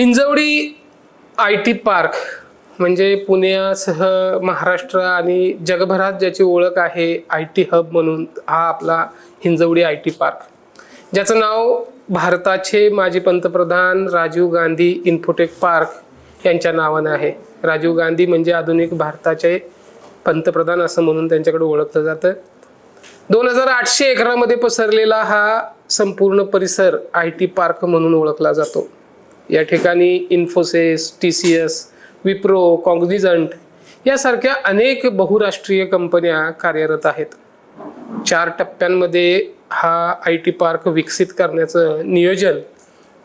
Hinjawadi IT park म्हणजे पुण्यासह महाराष्ट्र आणि जगभरात ज्याची ओळख आहे IT हब म्हणून, हा आपला हिंजवडी IT पार्क, ज्याचं नाव भारताचे माजी पंतप्रधान राजीव गांधी इन्फोटेक पार्क यांच्या नावाने आहे. राजीव गांधी म्हणजे आधुनिक भारताचे पंतप्रधान असं म्हणून त्यांच्याकडे ओळखलं जातं. 2800 एकरामध्ये पसरलेला हा संपूर्ण परिसर IT पार्क म्हणून ओळखला जातो. या ठिकाणी इन्फोसिस, TCS, विप्रो, कॉग्निझंट यासारख्या अनेक बहुराष्ट्रीय कंपन्या कार्यरत आहेत. 4 टप्प्यांमध्ये हा IT पार्क विकसित करण्याचं नियोजन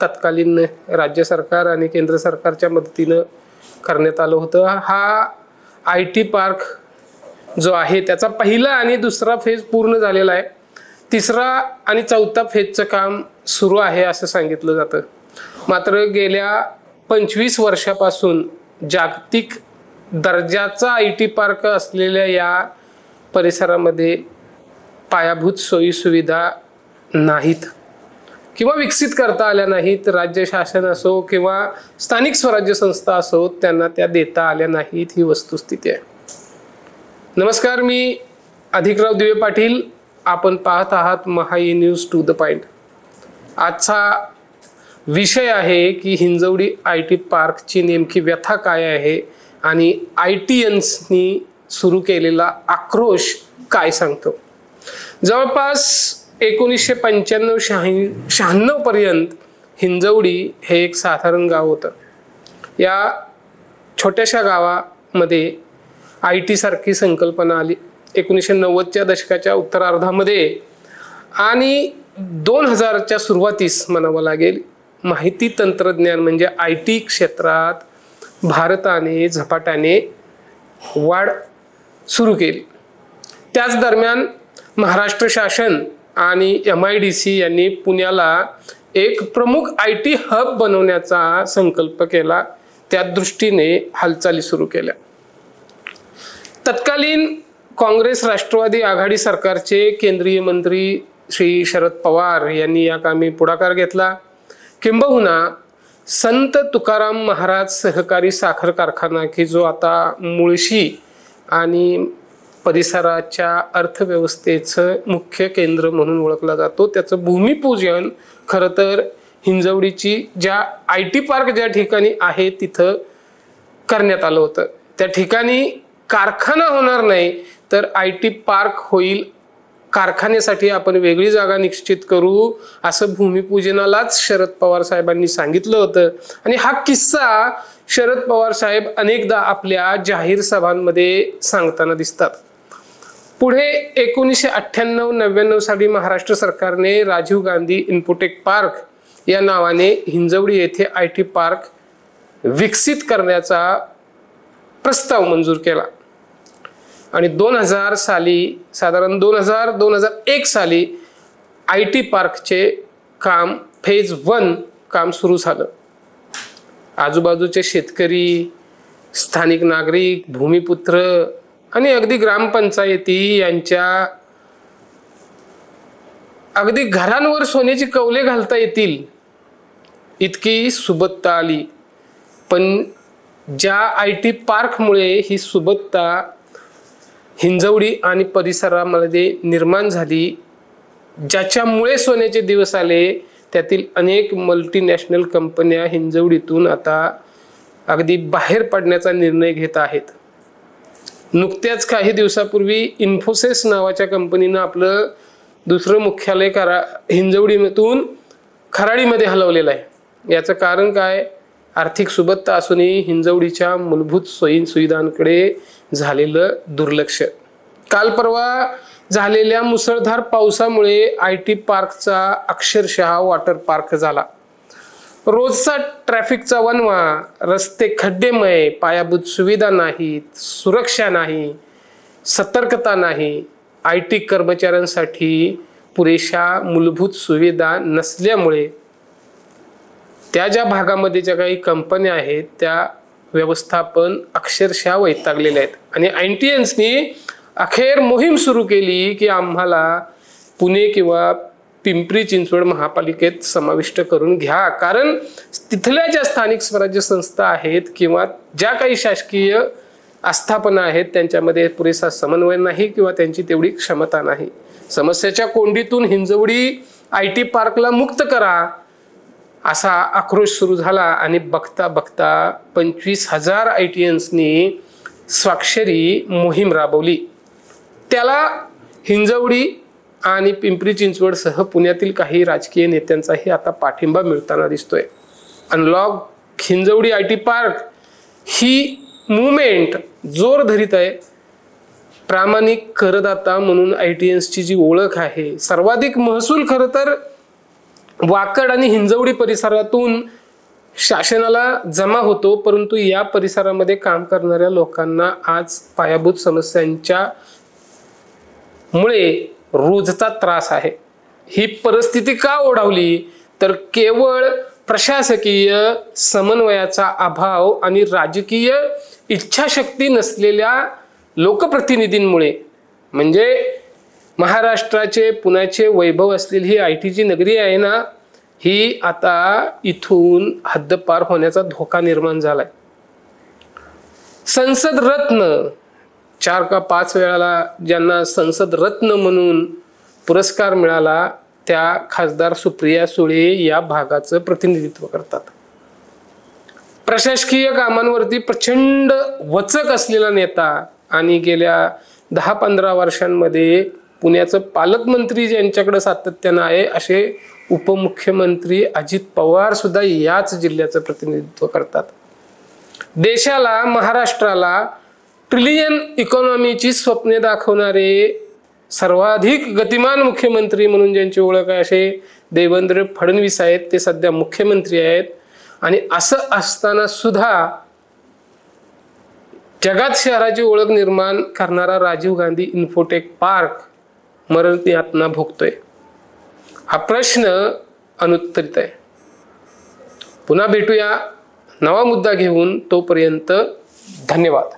तत्कालीन राज्य सरकार आणि केंद्र सरकारच्या मदतीनं करण्यात आलं होतं. हा IT पार्क जो आहे त्याचा पहिला आणि दुसरा फेज पूर्ण झालेला आहे. तिसरा आणि चौथा फेजचं काम सुरू आहे असं सांगितलं जातं. मात्र गेल्या 25 वर्षापासून जागतिक दर्जाचा IT पार्क असलेल्या या परिसरामध्ये पायाभूत सोयी सुविधा नाहीत किंवा विकसित करता आल्या नाहीत. राज्य शासन असो किंवा स्थानिक स्वराज्य संस्था असो त्यांना त्या देता आल्या नाहीत, ही वस्तुस्थिती आहे. नमस्कार, मी अधिकराव दिवे पाटील. आपण पाहत आहात Mahai news to the point. आजचा विषय आहे की हिंजवडी IT पार्कची नेमकी व्यथा काय आहे आणि ITiansनी सुरू केलेला आक्रोश काय सांगतो. जवळपास 1995-96 पर्यंत हिंजवडी हे एक साधारण गाव होतं. या छोट्याशा गावामध्ये IT सारखी संकल्पना आली 1990च्या दशकाच्या उत्तरार्धामध्ये आणि 2000च्या सुरुवातीस म्हणावं लागेल. माहिती तंत्रज्ञान म्हणजे IT क्षेत्रात भारताने झपाट्याने वाढ सुरू केली. त्याच दरम्यान महाराष्ट्र शासन आणि MIDC यांनी पुण्याला एक प्रमुख IT हब बनवण्याचा संकल्प केला. त्या दृष्टीने हालचाली सुरू केल्या. तत्कालीन काँग्रेस राष्ट्रवादी आघाडी सरकारचे केंद्रीय मंत्री श्री शरद पवार यांनी या कामी पुढाकार घेतला. किंबहुना संत तुकाराम महाराज सहकारी साखर कारखाना की जो आता मुळशी आणि परिसराच्या अर्थव्यवस्थेचं मुख्य केंद्र म्हणून ओळखला जातो, त्याचं भूमिपूजन खरं तर हिंजवडीची ज्या IT पार्क ज्या ठिकाणी आहे तिथं करण्यात आलं होतं. त्या ठिकाणी कारखाना होणार नाही तर IT पार्क होईल. कारखान्यासाठी आपण वेगळी जागा निश्चित करू असं भूमिपूजनालाच शरद पवार साहेबांनी सांगितलं होतं. आणि हा किस्सा शरद पवार साहेब अनेकदा आपल्या जाहीर सभांमध्ये सांगताना दिसतात. पुढे 1998-99 साली महाराष्ट्र सरकारने राजीव गांधी इन्फोटेक पार्क या नावाने हिंजवडी येथे IT पार्क विकसित करण्याचा प्रस्ताव मंजूर केला. आणि 2000 साली, साधारण 2000-2001 साली IT पार्कचे काम फेज 1 काम सुरू झालं. आजूबाजूचे शेतकरी, स्थानिक नागरिक, भूमिपुत्र आणि अगदी ग्रामपंचायती यांच्या अगदी घरांवर सोन्याची कौले घालता येतील इतकी सुबत्ता आली. पण ज्या IT पार्कमुळे ही सुबत्ता हिंजवडी आणि परिसरामध्ये निर्माण झाली, ज्याच्यामुळे सोन्याचे दिवस आले, त्यातील अनेक मल्टीनॅशनल कंपन्या हिंजवडीतून आता अगदी बाहेर पडण्याचा निर्णय घेत आहेत. नुकत्याच काही दिवसापूर्वी इन्फोसिस नावाच्या कंपनीनं आपलं दुसरं मुख्यालय हिंजवडीतून खराडीमध्ये हलवलेलं आहे. याचं कारण काय? आर्थिक सुबत्ता असूनही हिंजवडीच्या मूलभूत सोयी सुविधांकडे झालेलं दुर्लक्ष. काल परवा झालेल्या मुसळधार पावसामुळे IT पार्कचा अक्षरशः वॉटर पार्क झाला. रोजचा ट्रॅफिकचा वणवा, रस्ते खड्डेमय, पायाभूत सुविधा नाहीत, सुरक्षा नाही, सतर्कता नाही, IT कर्मचाऱ्यांसाठी पुरेशा मूलभूत सुविधा नसल्यामुळे त्या ज्या भागामध्ये ज्या काही कंपन्या आहेत त्या व्यवस्थापन अक्षरशः वैतागलेले आहेत. आणि ITiansनी अखेर मोहीम सुरू केली की आम्हाला पुणे किंवा पिंपरी चिंचवड महापालिकेत समाविष्ट करून घ्या, कारण तिथल्या ज्या स्थानिक स्वराज्य संस्था आहेत किंवा ज्या काही शासकीय आस्थापना आहेत त्यांच्यामध्ये पुरेसा समन्वय नाही किंवा त्यांची तेवढी क्षमता नाही. समस्येच्या कोंडीतून हिंजवडी IT पार्कला मुक्त करा असा आक्रोश सुरू झाला आणि बघता बघता 25,000 ITNsनी स्वाक्षरी मोहीम राबवली. त्याला हिंजवडी आणि पिंपरी चिंचवडसह पुण्यातील काही राजकीय नेत्यांचाही आता पाठिंबा मिळताना दिसतोय. अनलॉक हिंजवडी IT पार्क ही मुवमेंट जोर धरीत आहे. प्रामाणिक करदाता म्हणून ITNsची जी ओळख आहे, सर्वाधिक महसूल खरं तर वाकड आणि हिंजवडी परिसरातून शासनाला जमा होतो, परंतु या परिसरामध्ये काम करणाऱ्या लोकांना आज पायाभूत समस्यांच्या मुळे रोजचा त्रास आहे. ही परिस्थिती का ओढावली तर केवळ प्रशासकीय समन्वयाचा अभाव आणि राजकीय इच्छाशक्ती नसलेल्या लोकप्रतिनिधींमुळे. म्हणजे महाराष्ट्राचे पुण्याचे वैभव असलेली ही ITची नगरी आहे ना, ही आता इथून हद्दपार होण्याचा धोका निर्माण झालाय. संसद रत्न 4 का 5 वेळाला ज्यांना संसद रत्न म्हणून पुरस्कार मिळाला त्या खासदार सुप्रिया सुळे या भागाचं प्रतिनिधित्व करतात. प्रशासकीय कामांवरती प्रचंड वचक असलेला नेता आणि गेल्या 10-15 वर्षांमध्ये पुण्याचं पालकमंत्री ज्यांच्याकडे सातत्यानं आहे असे उपमुख्यमंत्री अजित पवार सुद्धा याच जिल्ह्याचं प्रतिनिधित्व करतात. देशाला, महाराष्ट्राला ट्रिलियन इकॉनॉमीची स्वप्ने दाखवणारे सर्वाधिक गतिमान मुख्यमंत्री म्हणून ज्यांची ओळख आहे असे देवेंद्र फडणवीस आहेत. ते सध्या मुख्यमंत्री आहेत. आणि असं असताना सुद्धा जगात शहराची ओळख निर्माण करणारा राजीव गांधी इन्फोटेक पार्क मरण यातना भोगतोय. हा प्रश्न अनुत्तरित आहे. पुन्हा भेटूया नवा मुद्दा घेऊन. तोपर्यंत धन्यवाद.